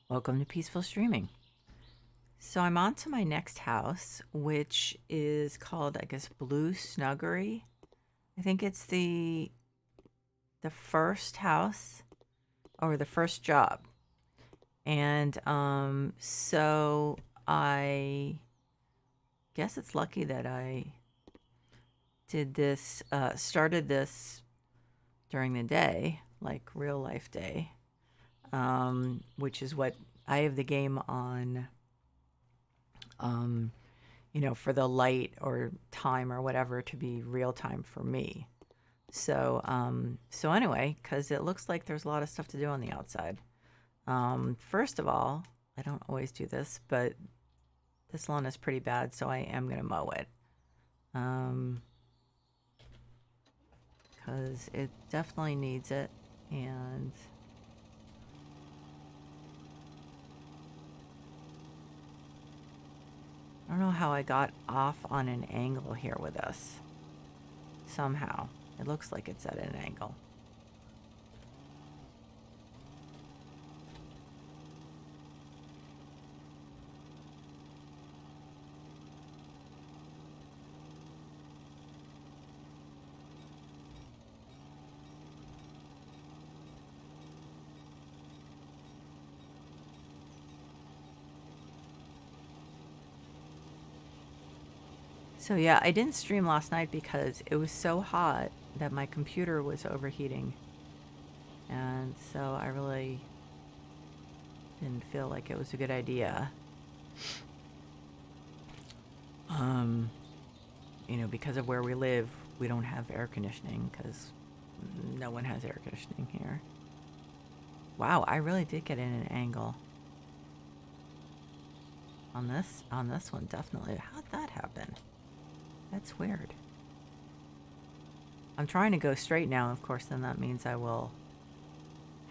Welcome to Peaceful Streaming. So I'm on to my next house, which is called, I guess, Blue Snuggery. I think it's the first house or the first job. And so I guess it's lucky that I did this, started this during the day, like real life day, which is what I have the game on. Um, for the light or time or whatever to be real time for me. So anyway, because it looks like there's a lot of stuff to do on the outside. First of all, I don't always do this, but this lawn is pretty bad, so I am gonna mow it. Because it definitely needs it, and I don't know how I got off on an angle here with this. Somehow, it looks like it's at an angle. So yeah, I didn't stream last night because it was so hot that my computer was overheating. And so I really didn't feel like it was a good idea. Um, because of where we live, we don't have air conditioning because no one has air conditioning here. Wow, I really did get in an angle. On this one, definitely. How'd that happen? That's weird. I'm trying to go straight now, of course, then that means I will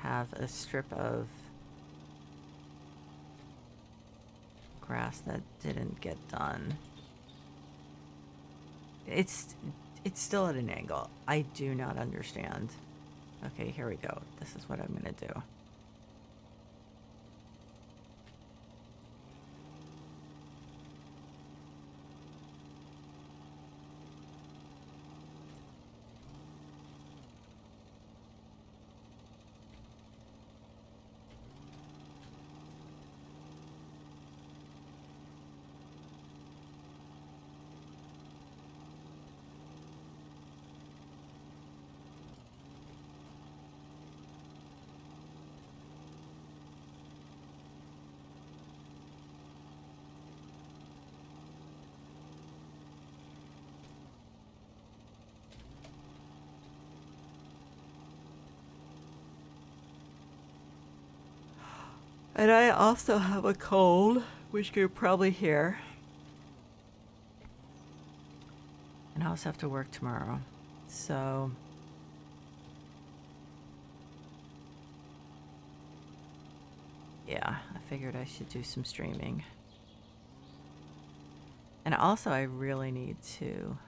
have a strip of grass that didn't get done. It's still at an angle. I do not understand. Okay, here we go. This is what I'm gonna do. And I also have a cold, which you could probably hear. And I also have to work tomorrow. So yeah, I figured I should do some streaming. And also I really need to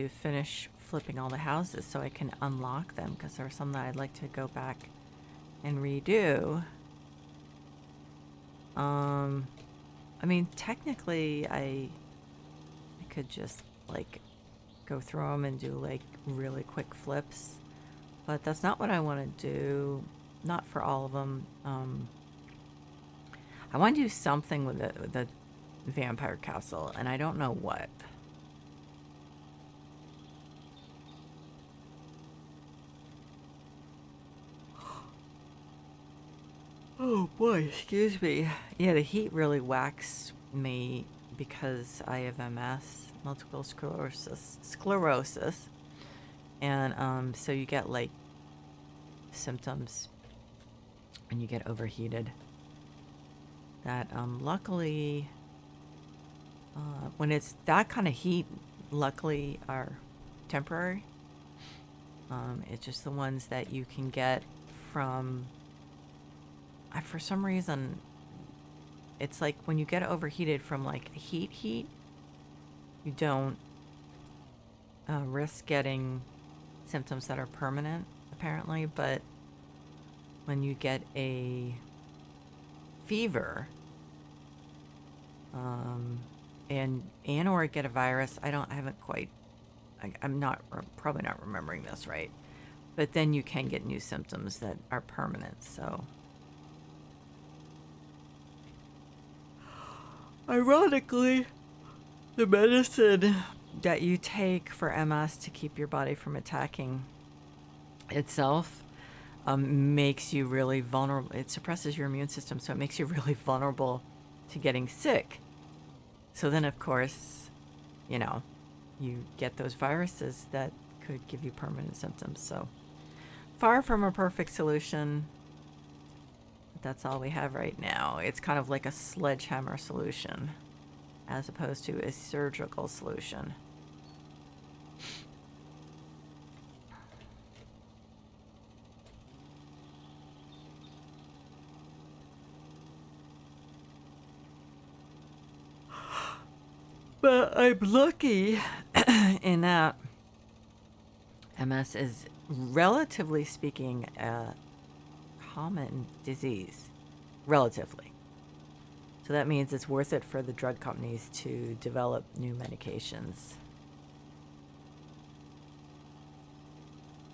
finish flipping all the houses so I can unlock them because there are some that I'd like to go back and redo. I mean, technically I could just like go through them and do like really quick flips, but that's not what I want to do. Not for all of them. I want to do something with the vampire castle, and I don't know what. Oh boy, excuse me. Yeah, the heat really whacks me because I have MS, multiple sclerosis, and so you get like symptoms and you get overheated. That luckily, when it's that kind of heat, luckily are temporary. It's just the ones that you can get from. For some reason, it's like when you get overheated from like heat, you don't risk getting symptoms that are permanent, apparently. But when you get a fever, and or get a virus. I haven't quite, probably not remembering this right, but then you can get new symptoms that are permanent. So, ironically, the medicine that you take for MS to keep your body from attacking itself makes you really vulnerable. It suppresses your immune system, so it makes you really vulnerable to getting sick. So then, of course, you get those viruses that could give you permanent symptoms. So far from a perfect solution, but that's all we have right now. It's kind of like a sledgehammer solution as opposed to a surgical solution. But I'm lucky in that MS is, relatively speaking, a common disease. Relatively. So that means it's worth it for the drug companies to develop new medications.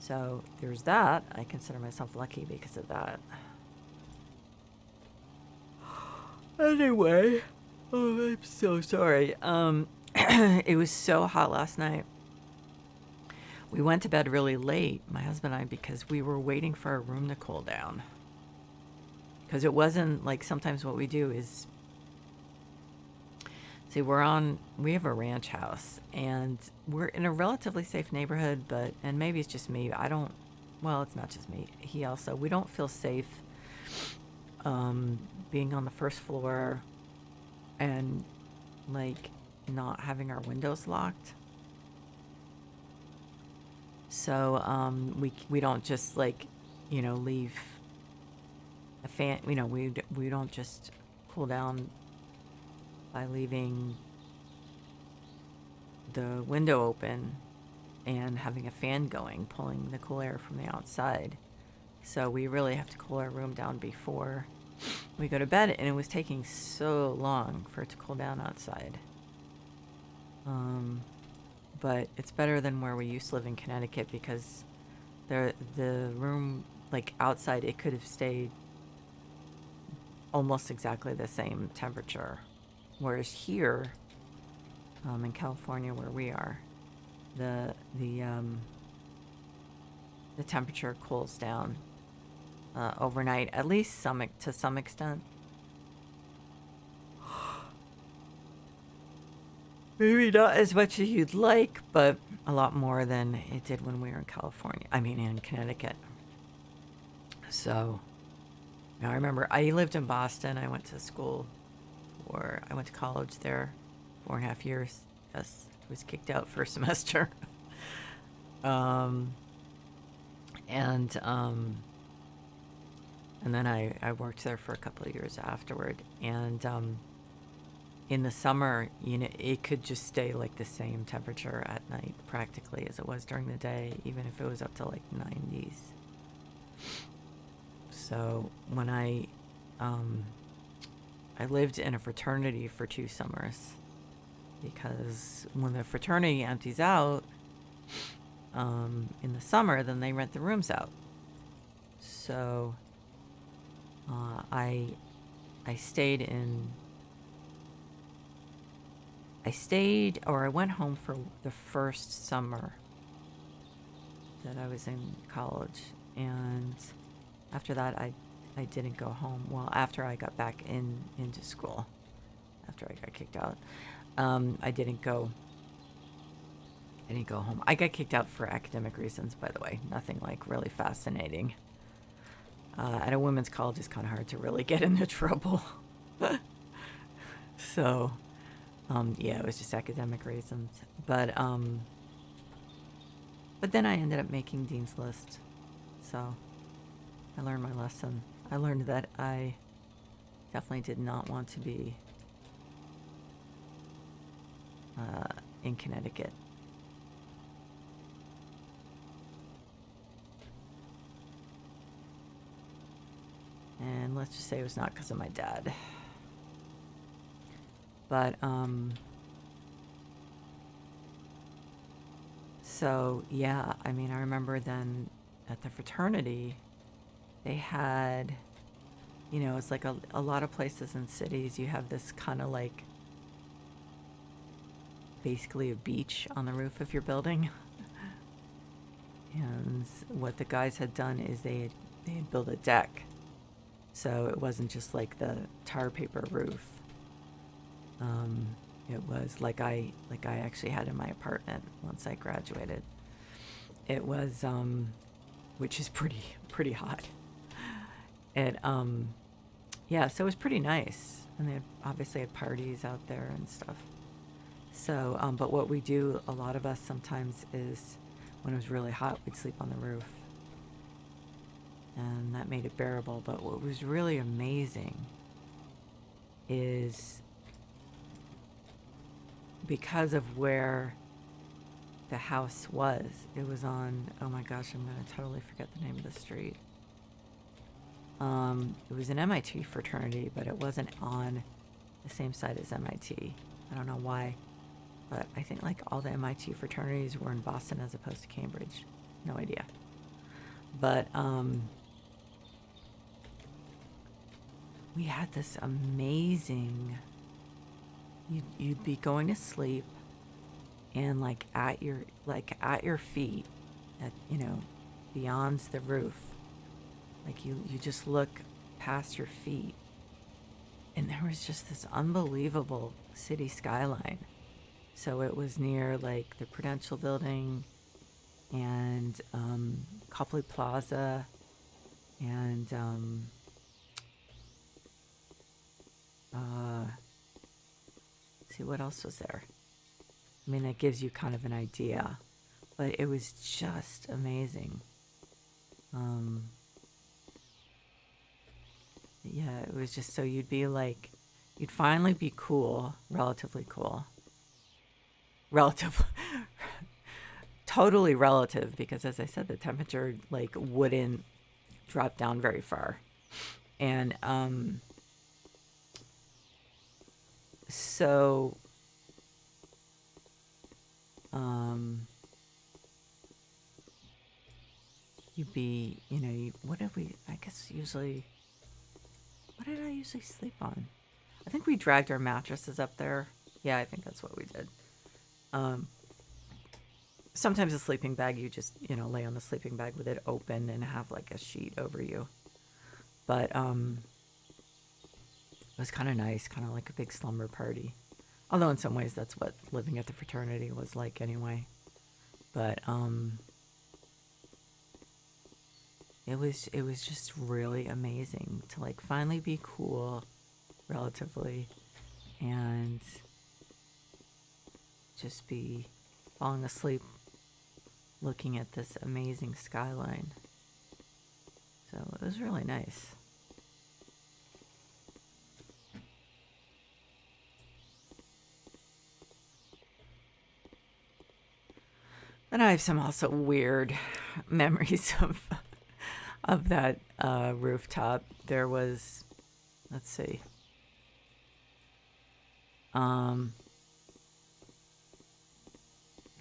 So there's that. I consider myself lucky because of that. Anyway, oh, I'm so sorry. It was so hot last night. We went to bed really late, my husband and I, because we were waiting for our room to cool down. Because it wasn't like sometimes what we do is, see, we have a ranch house and we're in a relatively safe neighborhood, and maybe it's just me. It's not just me. We don't feel safe being on the first floor and like not having our windows locked. So we don't just leave a fan. We don't just cool down by leaving the window open and having a fan going, pulling the cool air from the outside. So we really have to cool our room down before we go to bed, and it was taking so long for it to cool down outside. But it's better than where we used to live in Connecticut, because the room, like outside, it could have stayed almost exactly the same temperature. Whereas here, in California where we are, the temperature cools down overnight, at least to some extent. Maybe not as much as you'd like, but a lot more than it did when we were in in Connecticut. So, I remember I lived in Boston. I went to college there 4.5 years. Yes, I was kicked out first semester. And then I worked there for a couple of years afterward. And in the summer, it could just stay like the same temperature at night practically as it was during the day, even if it was up to like 90s. So when I lived in a fraternity for 2 summers, because when the fraternity empties out in the summer, then they rent the rooms out. So I went home for the first summer that I was in college, and after that I didn't go home. Well, after I got back into school, after I got kicked out, I didn't go home. I got kicked out for academic reasons, by the way. Nothing like really fascinating. At a women's college, it's kind of hard to really get into trouble. So, yeah, it was just academic reasons. But then I ended up making Dean's List. So I learned my lesson. I learned that I definitely did not want to be in Connecticut. And let's just say it was not because of my dad. But, so yeah, I mean, I remember then at the fraternity, they had, it's like a lot of places in cities, you have this kind of like basically a beach on the roof of your building. And what the guys had done is they had built a deck, so it wasn't just like the tar paper roof. Um, it was like I actually had in my apartment once I graduated. It was which is pretty hot. It yeah, so it was pretty nice, and they obviously had parties out there and stuff. So, but what we do, a lot of us sometimes, is when it was really hot, we'd sleep on the roof, and that made it bearable. But what was really amazing is because of where the house was, it was on, oh my gosh, I'm going to totally forget the name of the street. It was an MIT fraternity, but it wasn't on the same side as MIT. I don't know why, but I think like all the MIT fraternities were in Boston as opposed to Cambridge. No idea. But we had this amazing, you'd be going to sleep, and like at your feet, at beyond the roof, like you just look past your feet, and there was just this unbelievable city skyline. So it was near like the Prudential Building and Copley Plaza and see what else was there. I mean, that gives you kind of an idea, but it was just amazing. Yeah, it was just so you'd be like, you'd finally be cool, relatively cool. Relative, totally relative, because as I said, the temperature like wouldn't drop down very far. And so you'd be, what did we, I guess usually, what did I usually sleep on? I think we dragged our mattresses up there. Yeah, I think that's what we did. Sometimes a sleeping bag, you just, lay on the sleeping bag with it open and have like a sheet over you. But it was kind of nice, kind of like a big slumber party. Although in some ways that's what living at the fraternity was like anyway. But it was just really amazing to like finally be cool, relatively, and just be falling asleep looking at this amazing skyline. So it was really nice. And I have some also weird memories of that rooftop. There was, let's see, I'm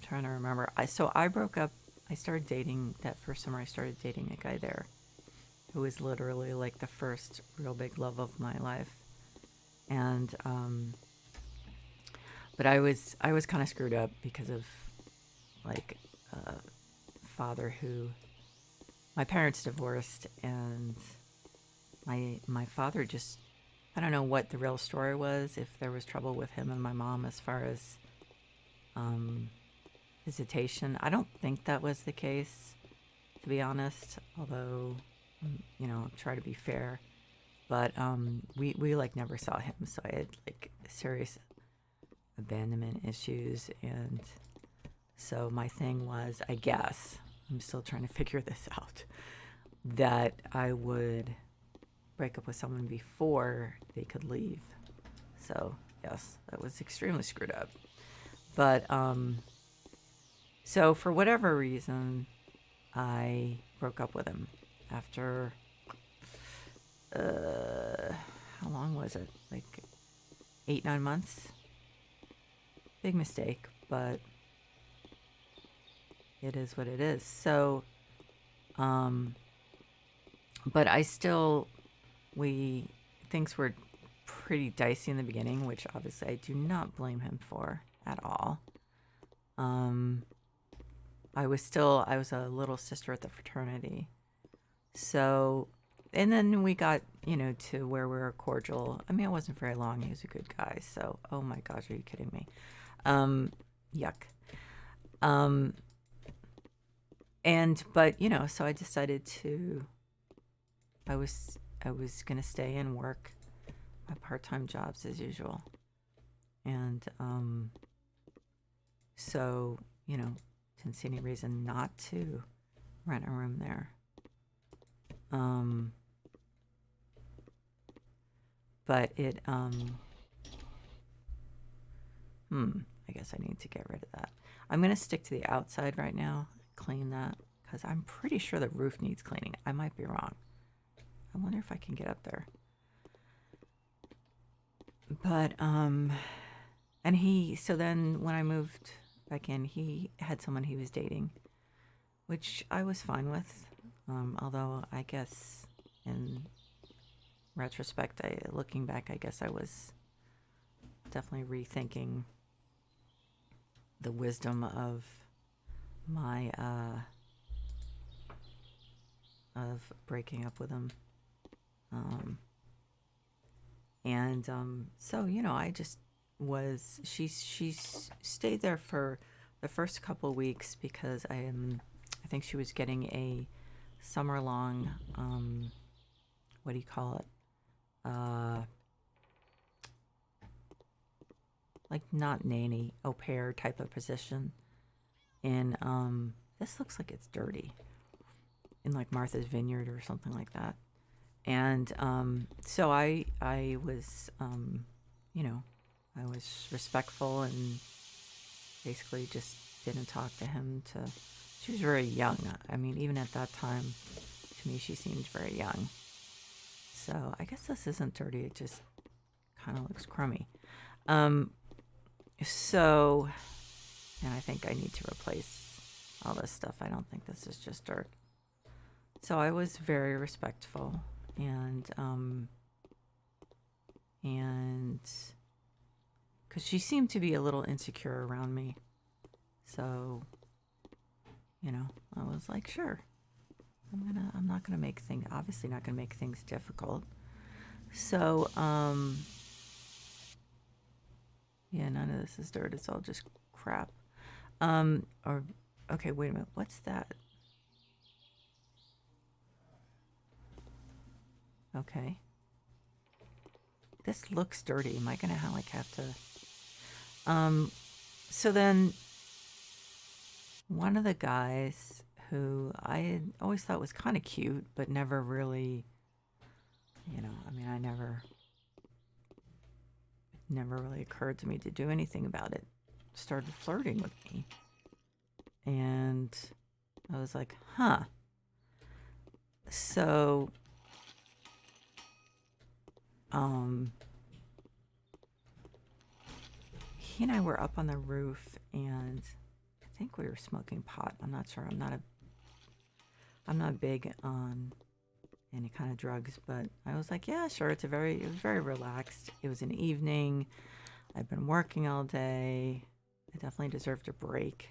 trying to remember. I broke up. I started dating that first summer. I started dating a guy there, who was literally like the first real big love of my life, and but I was kind of screwed up because of like a father who, my parents divorced, and my father just, I don't know what the real story was, if there was trouble with him and my mom as far as visitation. I don't think that was the case, to be honest, although try to be fair. But we like never saw him, so I had like serious abandonment issues. And so my thing was, I guess I'm still trying to figure this out, that I would break up with someone before they could leave. So yes, that was extremely screwed up. But so for whatever reason, I broke up with him after how long was it? Like 8, 9 months. Big mistake, but it is what it is. So, um, but I still, we, things were pretty dicey in the beginning, which obviously I do not blame him for at all. Um, I was a little sister at the fraternity. So, and then we got, to where we were cordial. I mean, it wasn't very long. He was a good guy. So, oh my gosh, are you kidding me? Yuck. Um, but, so I decided I was going to stay and work my part-time jobs as usual. And, so, didn't see any reason not to rent a room there. But I guess I need to get rid of that. I'm going to stick to the outside right now, clean that, because I'm pretty sure the roof needs cleaning. I might be wrong. I wonder if I can get up there. But, so then when I moved back in, he had someone he was dating, which I was fine with. Although I guess in retrospect, looking back, I guess I was definitely rethinking the wisdom of my of breaking up with him. So I just was she stayed there for the first couple of weeks because I think she was getting a summer long what do you call it, like not nanny, au pair type of position in this looks like it's dirty, in like Martha's Vineyard or something like that. And so I was I was respectful and basically just didn't talk to him. She was very young. I mean, even at that time, to me, she seemed very young. So I guess this isn't dirty. It just kind of looks crummy. So, and I think I need to replace all this stuff. I don't think this is just dirt. So I was very respectful and because she seemed to be a little insecure around me. So, I was like, sure, I'm not gonna make things, obviously not gonna make things difficult. So, yeah, none of this is dirt. It's all just crap. Okay, wait a minute. What's that? Okay. This looks dirty. Am I gonna have to? So then, one of the guys who I had always thought was kind of cute, but never really, I mean, never really occurred to me to do anything about it, started flirting with me. And I was like, huh. So, he and I were up on the roof, and I think we were smoking pot. I'm not sure. I'm not big on any kind of drugs, but I was like, yeah, sure. It was very relaxed. It was an evening. I've been working all day. I definitely deserved a break.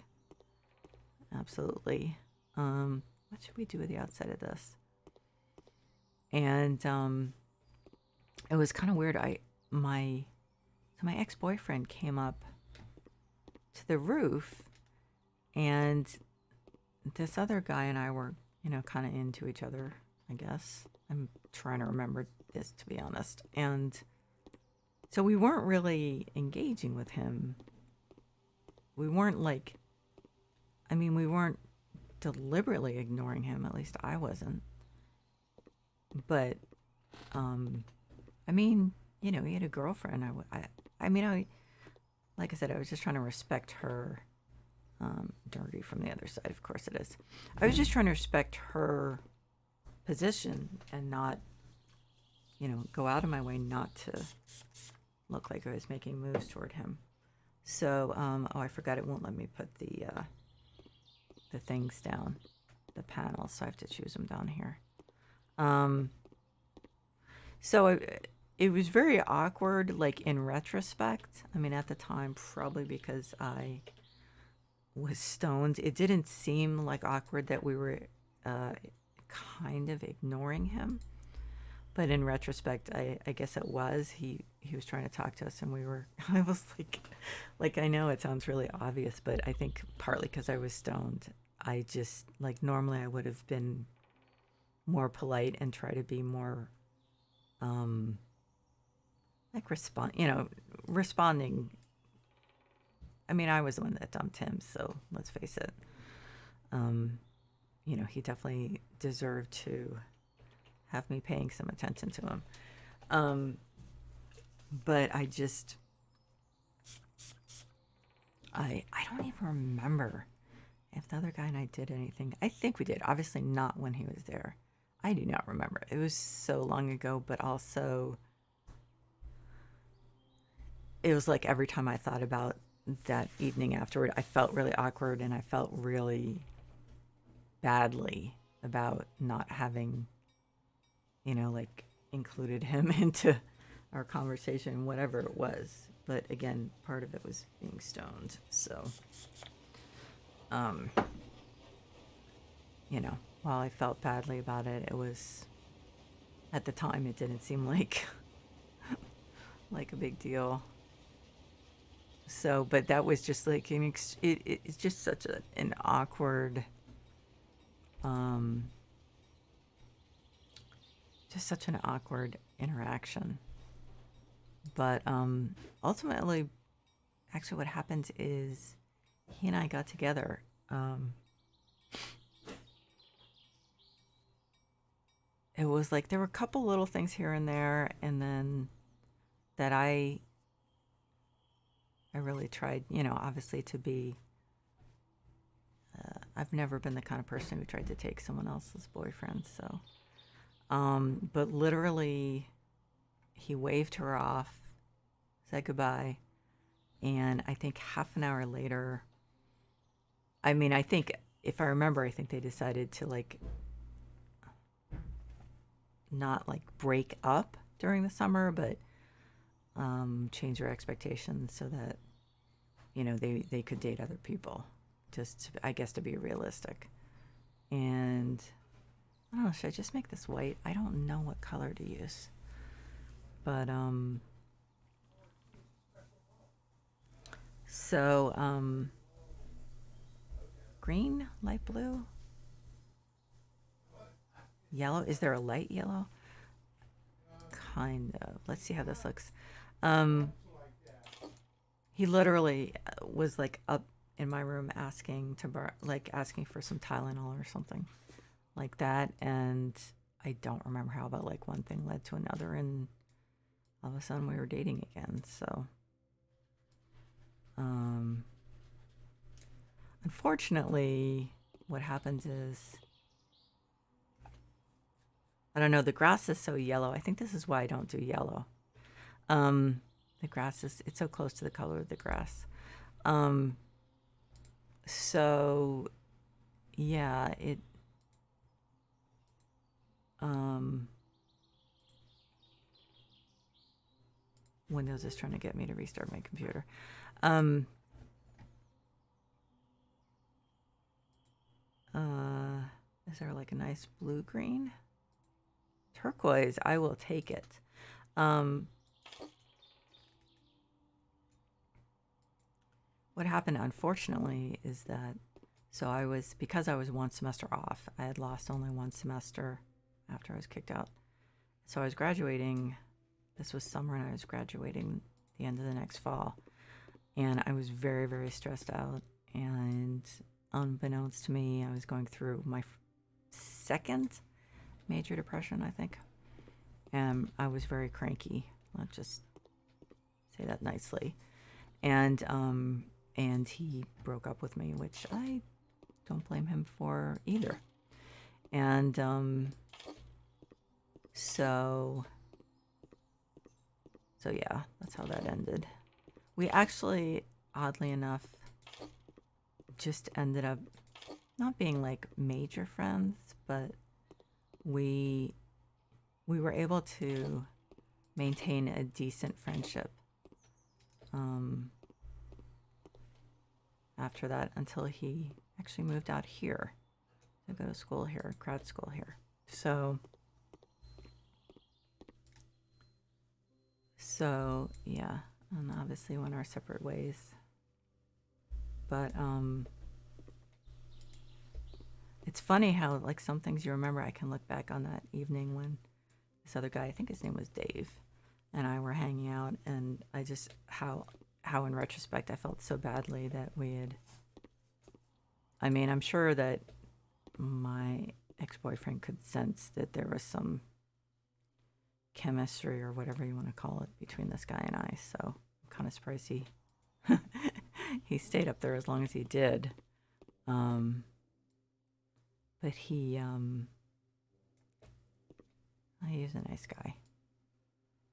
Absolutely. What should we do with the outside of this? And it was kind of weird. My ex-boyfriend came up to the roof, and this other guy and I were, kind of into each other, I guess. I'm trying to remember this, to be honest. And so we weren't really engaging with him. We weren't we weren't deliberately ignoring him. At least I wasn't. But, I mean, he had a girlfriend. Like I said, I was just trying to respect her. Dirty from the other side, of course it is. I was just trying to respect her position and not go out of my way not to look like I was making moves toward him. So, oh, I forgot it won't let me put the things down, the panels, so I have to choose them down here. So it was very awkward, like in retrospect. I mean, at the time, probably because I was stoned, it didn't seem like awkward that we were kind of ignoring him. But in retrospect, I guess it was. He was trying to talk to us, and we were. I was like I know it sounds really obvious, but I think partly because I was stoned, I just like normally I would have been more polite and try to be more, like responding. I mean, I was the one that dumped him, so let's face it. He definitely deserved to have me paying some attention to him. But I just, I don't even remember if the other guy and I did anything. I think we did. Obviously not when he was there. I do not remember. It was so long ago, but also it was like every time I thought about that evening afterward, I felt really awkward and I felt really badly about not having, like included him into our conversation, whatever it was. But again, part of it was being stoned. So, while I felt badly about it, it was, at the time, it didn't seem like like a big deal. So, but that was just like it's just such an awkward, just such an awkward interaction. But ultimately, actually, what happened is he and I got together. It was like there were a couple little things here and there, and then that I really tried, obviously to be. I've never been the kind of person who tried to take someone else's boyfriend, so. But literally, he waved her off, said goodbye, and I think half an hour later, I mean, I think, if I remember, I think they decided to, like, not, like, break up during the summer, but change their expectations so that, they could date other people, just, I guess, to be realistic. And I don't know, should I just make this white? I don't know what color to use. But, so, green, light blue, yellow. Is there a light yellow? Kind of. Let's see how this looks. He literally was like up in my room asking asking for some Tylenol or something like that, and I don't remember how, but like one thing led to another, and all of a sudden we were dating again. So, unfortunately, what happens is, I don't know, the grass is so yellow. I think this is why I don't do yellow. The grass it's so close to the color of the grass. So yeah, Windows is trying to get me to restart my computer. Is there like a nice blue green? Turquoise, I will take it. What happened, unfortunately, is that, because I was one semester off, I had lost only one semester after I was kicked out. So I was graduating, this was summer, and I was graduating the end of the next fall. And I was very, very stressed out. And unbeknownst to me, I was going through my second major depression, I think. And I was very cranky. Let's just say that nicely. And he broke up with me, which I don't blame him for either. And so So yeah, that's how that ended. We actually, oddly enough, just ended up not being like major friends, but we we were able to maintain a decent friendship um, after that until he actually moved out here to go to school here, grad school here. So yeah, and obviously went our separate ways. But it's funny how like some things you remember. I can look back on that evening when this other guy, I think his name was Dave, and I were hanging out, and I just how in retrospect I felt so badly that we had. I mean, I'm sure that my ex-boyfriend could sense that there was some chemistry or whatever you want to call it between this guy and I. So I'm kind of surprised he stayed up there as long as he did. But he's a nice guy.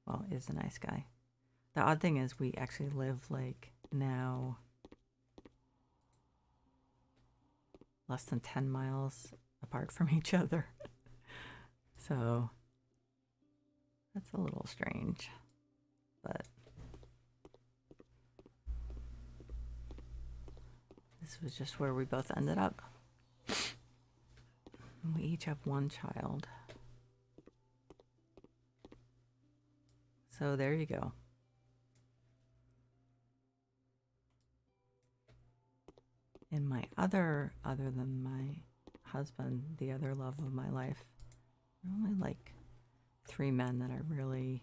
Well, is a nice guy. The odd thing is we actually live like now less than 10 miles apart from each other. So that's a little strange. But this was just where we both ended up. We each have one child. So there you go. And my other than my husband, the other love of my life, only like 3 men that I really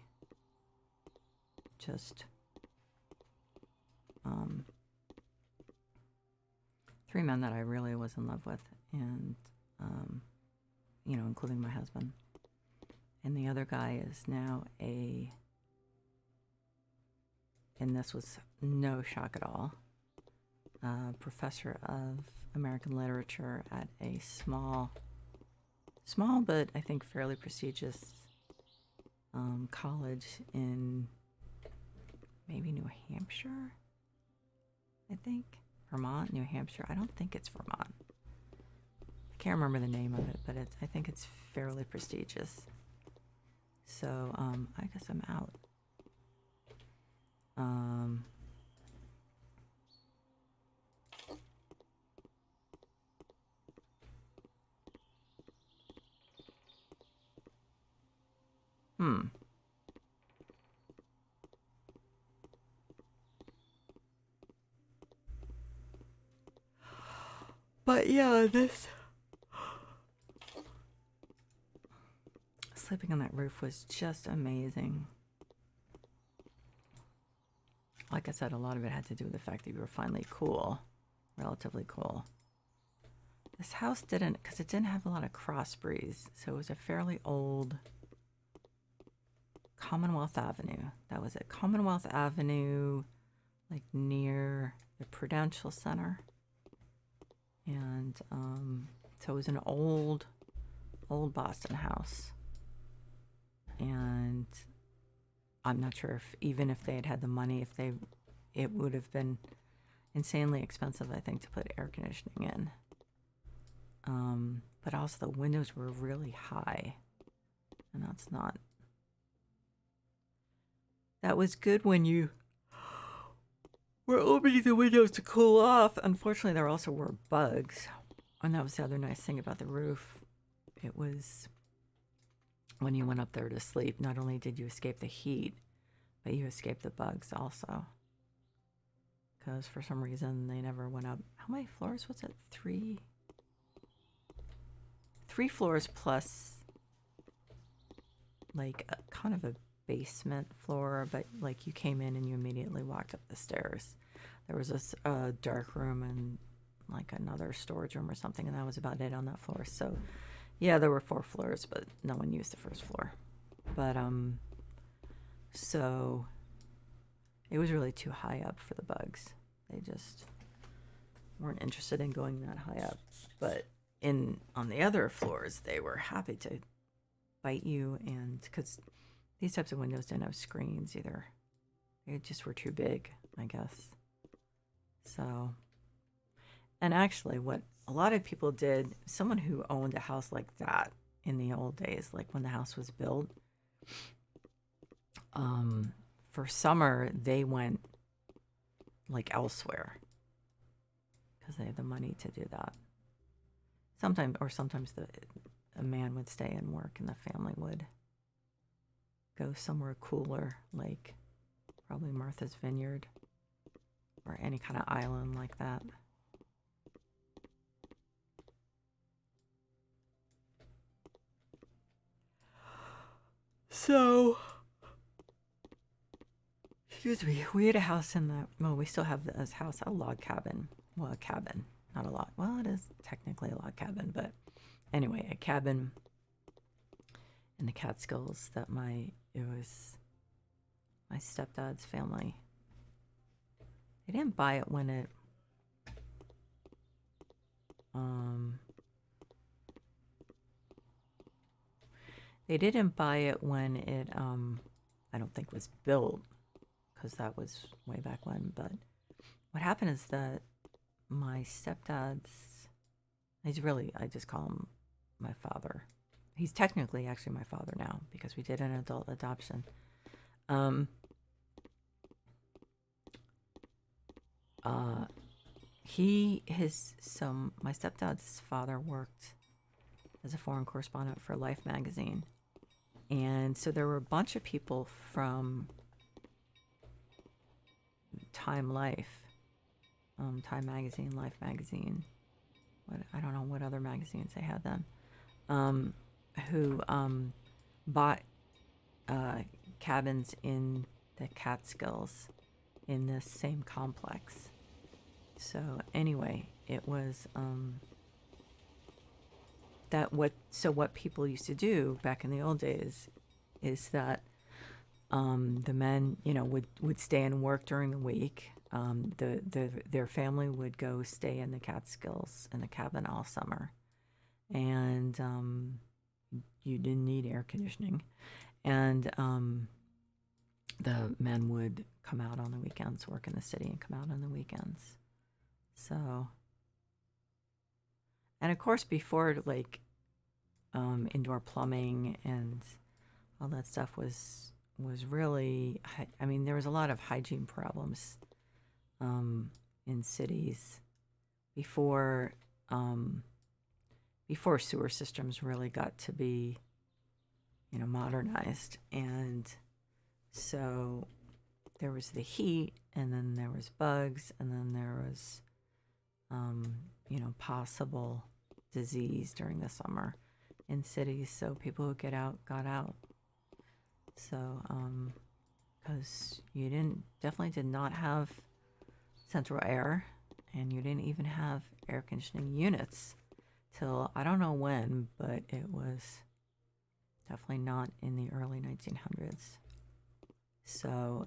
just 3 men that I really was in love with, and including my husband. And the other guy is now and this was no shock at all, professor of American literature at a small but I think fairly prestigious college in maybe New Hampshire, I think. Vermont, New Hampshire. I don't think it's Vermont. I can't remember the name of it, but I think it's fairly prestigious. So I guess I'm out. But yeah, this sleeping on that roof was just amazing. Like I said, a lot of it had to do with the fact that we were finally cool, relatively cool. This house didn't, because it didn't have a lot of cross breeze, so it was a fairly old Commonwealth Avenue. That was it. Commonwealth Avenue, like near the Prudential Center. And so it was an old Boston house. And I'm not sure even if they had had the money, it would have been insanely expensive, I think, to put air conditioning in. But also the windows were really high, and that was good when you were opening the windows to cool off. Unfortunately, there also were bugs, and that was the other nice thing about the roof. It was when you went up there to sleep, not only did you escape the heat, but you escaped the bugs also. Because for some reason they never went up. How many floors was it? 3 floors plus like kind of a basement floor, but like you came in and you immediately walked up the stairs. There was this dark room and like another storage room or something, and that was about it on that floor. So yeah, there were 4 floors, but no one used the first floor. But so it was really too high up for the bugs. They just weren't interested in going that high up. But on the other floors, they were happy to bite you, and because these types of windows didn't have screens either. They just were too big, I guess. So, and actually, what a lot of people did, someone who owned a house like that in the old days, like when the house was built, for summer, they went like elsewhere because they had the money to do that. Sometimes a man would stay and work and the family would go somewhere cooler, like probably Martha's Vineyard or any kind of island like that. So, excuse me, we had a house we still have this house, a log cabin. Well, a cabin, not a log. Well, it is technically a log cabin, but anyway, a cabin in the Catskills that it was my stepdad's family. They didn't buy it when it, they didn't buy it when it, I don't think was built, because that was way back when. But what happened is that my stepdad's, I just call him my father. He's technically actually my father now because we did an adult adoption. My stepdad's father worked as a foreign correspondent for Life magazine. And so there were a bunch of people from Time magazine, Life magazine, I don't know what other magazines they had then, who bought cabins in the Catskills in this same complex. So anyway, it was what people used to do back in the old days is that the men, would stay and work during the week. Their family would go stay in the Catskills in the cabin all summer, and you didn't need air conditioning, and the men would come out on the weekends, work in the city, and come out on the weekends. So, and of course, before indoor plumbing and all that stuff was really, there was a lot of hygiene problems in cities before sewer systems really got to be, modernized. And so there was the heat, and then there was bugs, and then there was, possible disease during the summer in cities. So people who got out. So, because you definitely did not have central air, and you didn't even have air conditioning units till I don't know when, but it was definitely not in the early 1900s. So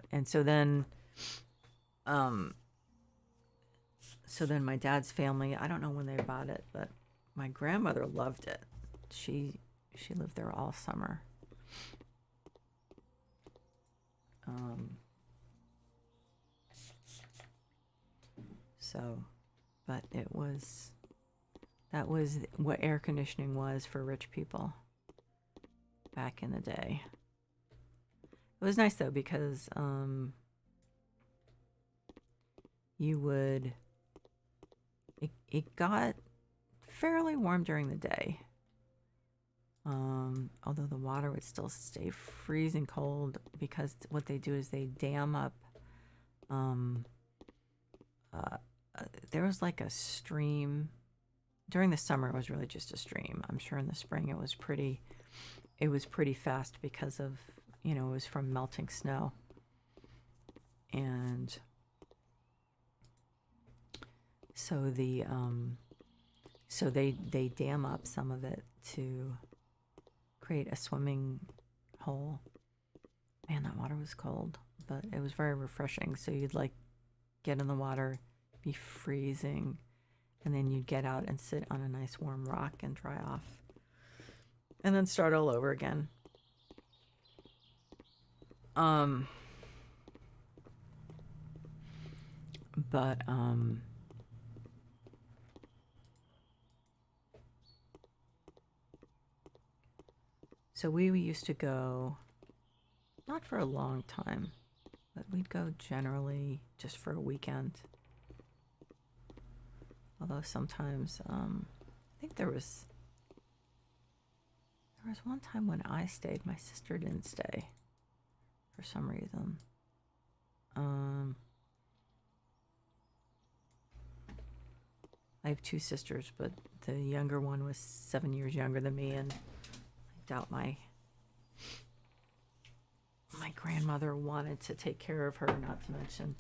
then my dad's family, I don't know when they bought it, but my grandmother loved it. She lived there all summer. But that was what air conditioning was for rich people back in the day. It was nice though, because it got fairly warm during the day. Although the water would still stay freezing cold, because what they do is they dam up. There was like a stream. During the summer, it was really just a stream. I'm sure in the spring it was pretty fast because of, it was from melting snow. And so they dam up some of it to create a swimming hole. Man, that water was cold, but it was very refreshing. So you'd get in the water, be freezing, and then you'd get out and sit on a nice warm rock and dry off, and then start all over again. But so we used to go, not for a long time, but we'd go generally just for a weekend. Although sometimes, I think there was one time when I stayed. My sister didn't stay for some reason. I have two sisters, but the younger one was 7 years younger than me, and I doubt my grandmother wanted to take care of her, not to mention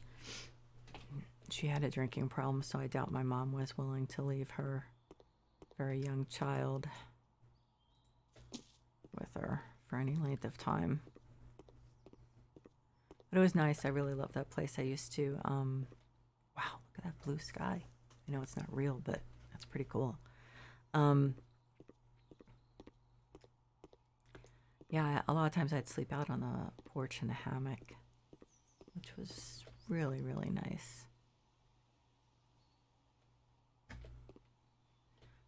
she had a drinking problem, so I doubt my mom was willing to leave her very young child with her for any length of time. But it was nice. I really loved that place. I used to, wow, look at that blue sky. I know it's not real, but that's pretty cool. Yeah, a lot of times I'd sleep out on the porch in a hammock, which was really, really nice.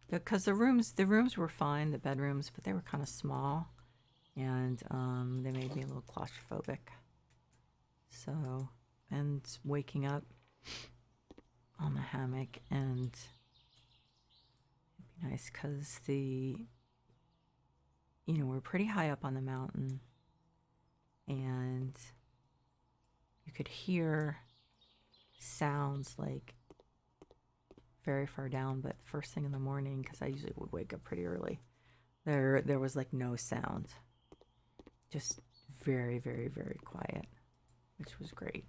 Because the rooms were fine, the bedrooms, but they were kind of small, and they made me a little claustrophobic. So, and waking up on the hammock, and it'd be nice because we're pretty high up on the mountain, and you could hear sounds like very far down, but first thing in the morning, because I usually would wake up pretty early, there was like no sound, just very, very, very quiet, which was great.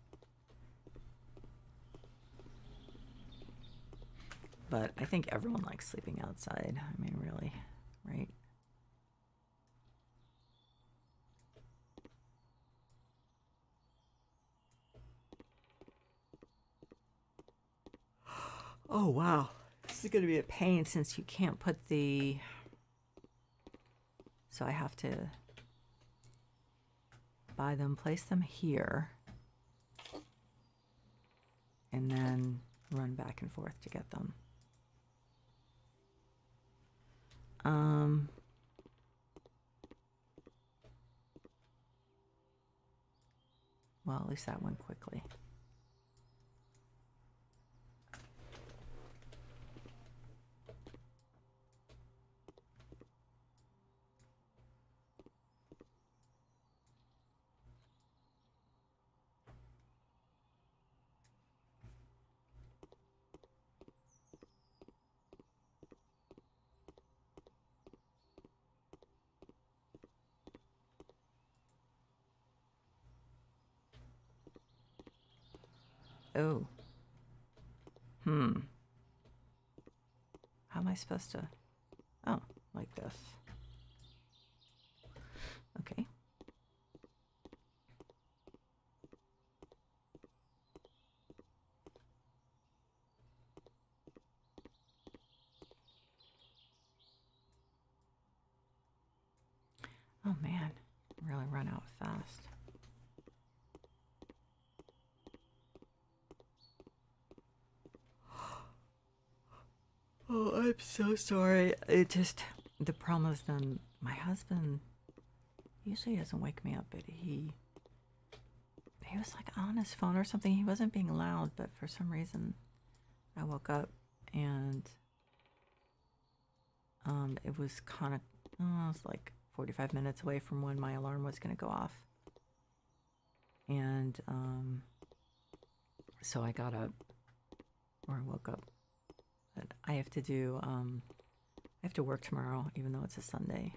But I think everyone likes sleeping outside. I mean, really, right? Oh, wow. This is going to be a pain since you can't put the... So I have to buy them, place them here, and then run back and forth to get them. Well, at least that went quickly. Oh. How am I supposed to... Oh, like this. Okay. Oh man, really run out fast. Oh, I'm so sorry. The problem is then my husband usually doesn't wake me up, but he was like on his phone or something. He wasn't being loud, but for some reason I woke up and it was kind of, it was like 45 minutes away from when my alarm was going to go off. And so I got up, or I woke up. But I have to work tomorrow, even though it's a Sunday.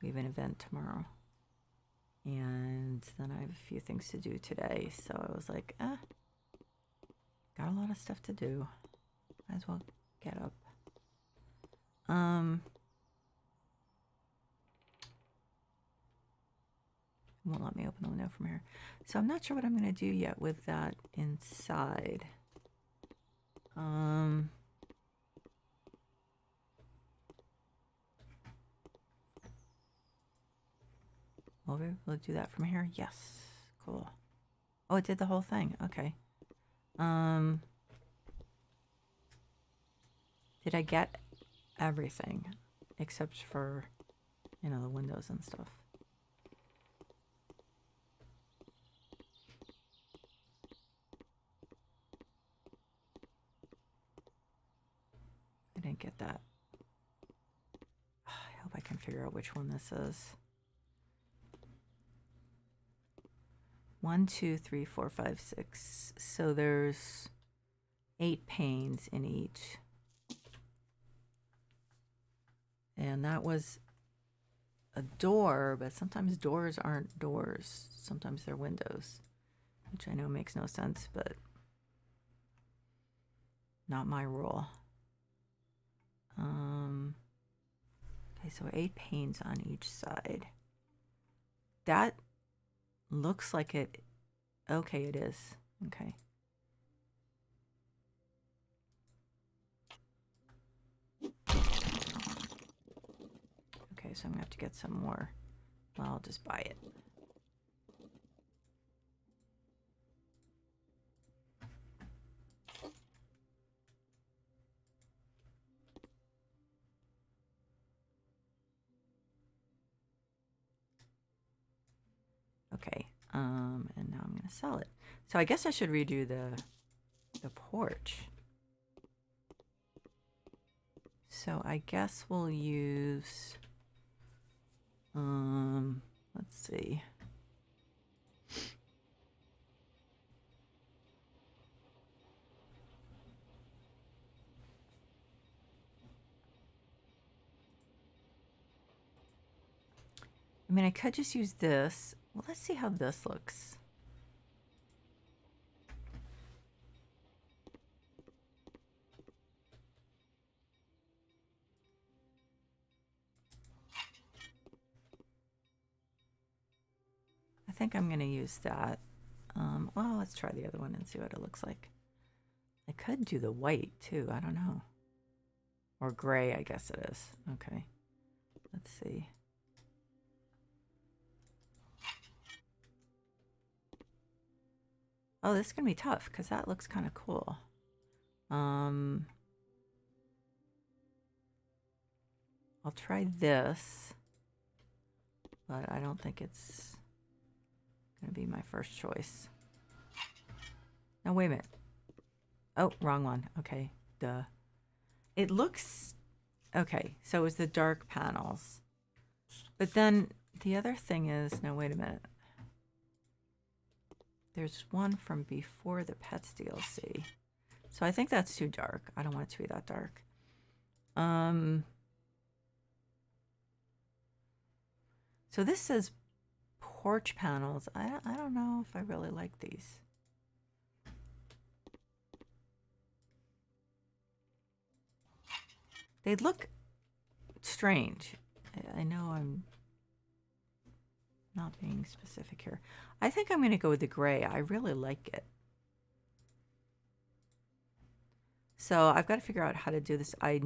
We have an event tomorrow. And then I have a few things to do today. So I was like, got a lot of stuff to do. Might as well get up. Won't let me open the window from here. So I'm not sure what I'm going to do yet with that inside. Will we do that from here? Yes. Cool. Oh, it did the whole thing. Okay. Did I get everything except for, you know, the windows and stuff? I didn't get that. I hope I can figure out which one this is. 1, 2, 3, 4, 5, 6. So there's 8 panes in each. And that was a door, but sometimes doors aren't doors. Sometimes they're windows, which I know makes no sense, but not my rule. Okay, so 8 panes on each side. That looks like it. Okay, it is. Okay. Okay, so I'm gonna have to get some more. Well, I'll just buy it. Okay, and now I'm gonna sell it. So I guess I should redo the porch. So I guess we'll use, let's see. I mean, I could just use this. Well, let's see how this looks. I think I'm going to use that. Well, let's try the other one and see what it looks like. I could do the white too. I don't know. Or gray, I guess it is. Okay. Let's see. Oh, this is going to be tough because that looks kind of cool. I'll try this, but I don't think it's going to be my first choice. No, wait a minute. Oh, wrong one. Okay, duh. It looks... Okay, so it was the dark panels. But then the other thing is... No, wait a minute. There's one from before the Pets DLC. So I think that's too dark. I don't want it to be that dark. So this says porch panels. I don't know if I really like these. They look strange. I know I'm not being specific here. I think I'm going to go with the gray. I really like it. So I've got to figure out how to do this. I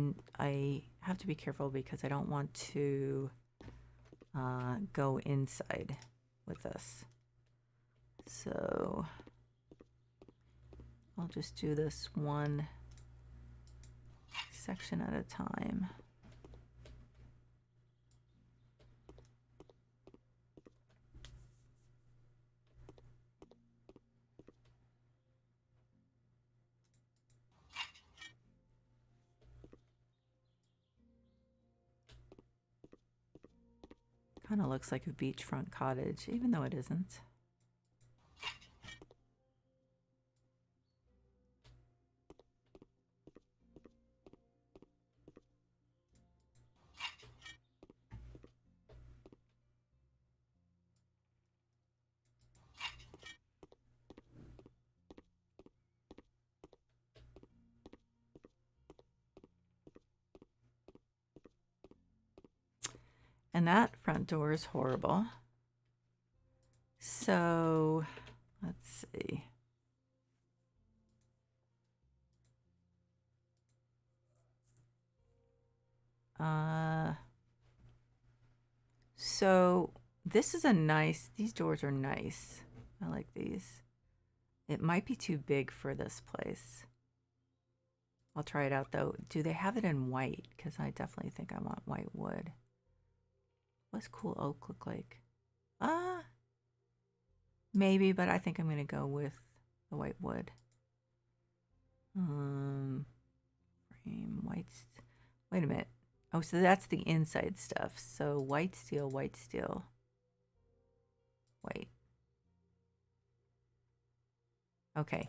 have to be careful because I don't want to go inside with this. So I'll just do this one section at a time. Kind of looks like a beachfront cottage, even though it isn't. And that front door is horrible. So let's see. So this is a nice, these doors are nice. I like these. It might be too big for this place. I'll try it out though. Do they have it in white? Because I definitely think I want white wood. What's cool oak look like? Maybe, but I think I'm gonna go with the white wood. Frame white. Wait a minute. Oh, so that's the inside stuff. So white steel, white. Okay.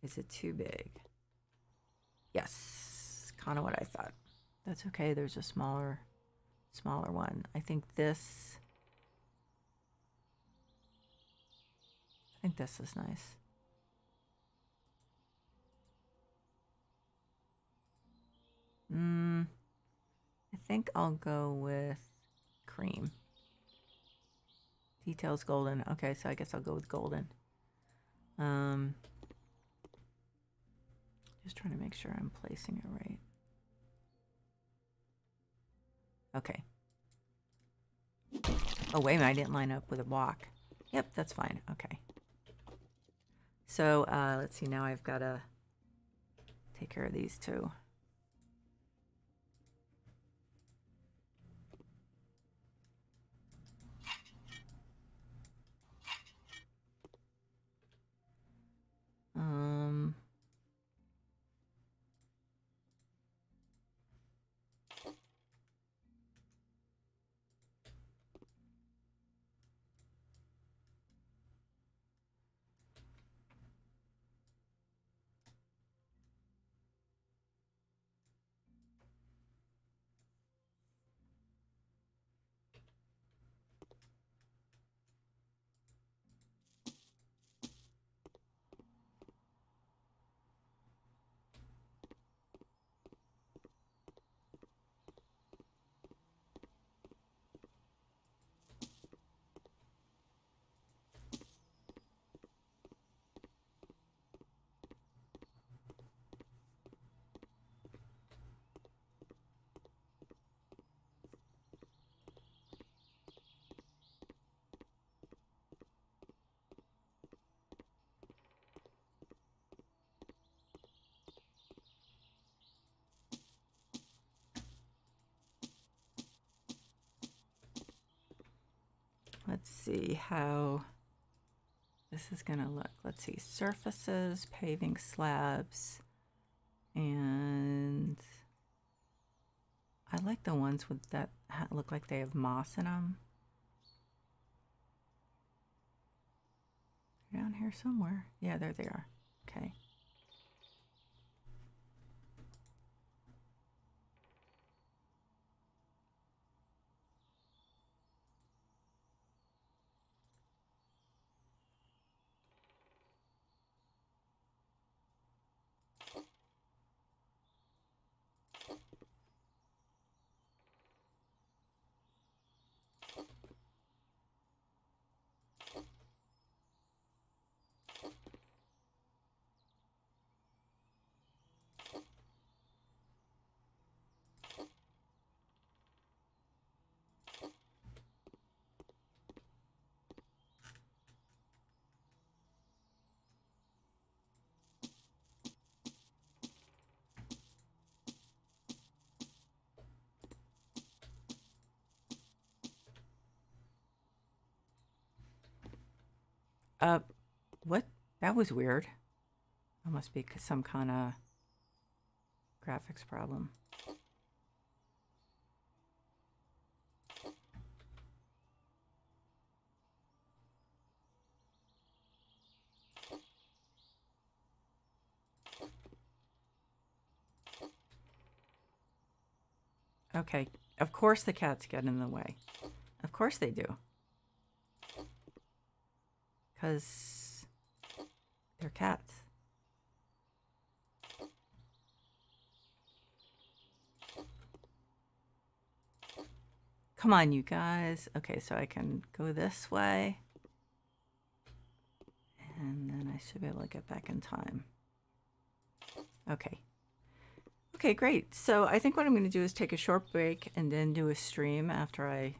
Is it too big? Yes, kind of what I thought. That's okay. There's a smaller one. I think this is nice. I think I'll go with cream. Details golden. Okay, so I guess I'll go with golden. Just trying to make sure I'm placing it right. Okay. Oh, wait a minute, I didn't line up with a block. Yep, that's fine. Okay. So let's see, now I've got to take care of these two. Let's see how this is going to look. Let's see, surfaces, paving slabs, and I like the ones with that look like they have moss in them. They're down here somewhere. Yeah, there they are. Okay. What? That was weird. That must be some kind of graphics problem. Okay, of course the cats get in the way. Of course they do. Because they're cats. Come on, you guys. Okay, so I can go this way. And then I should be able to get back in time. Okay. Okay, great. So I think what I'm going to do is take a short break and then do a stream after I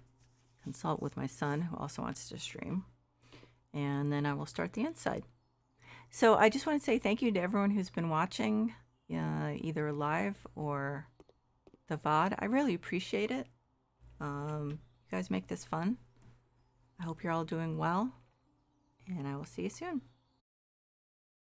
consult with my son, who also wants to stream. And then I will start the inside. So I just want to say thank you to everyone who's been watching, either live or the VOD. I really appreciate it. You guys make this fun. I hope you're all doing well, and I will see you soon.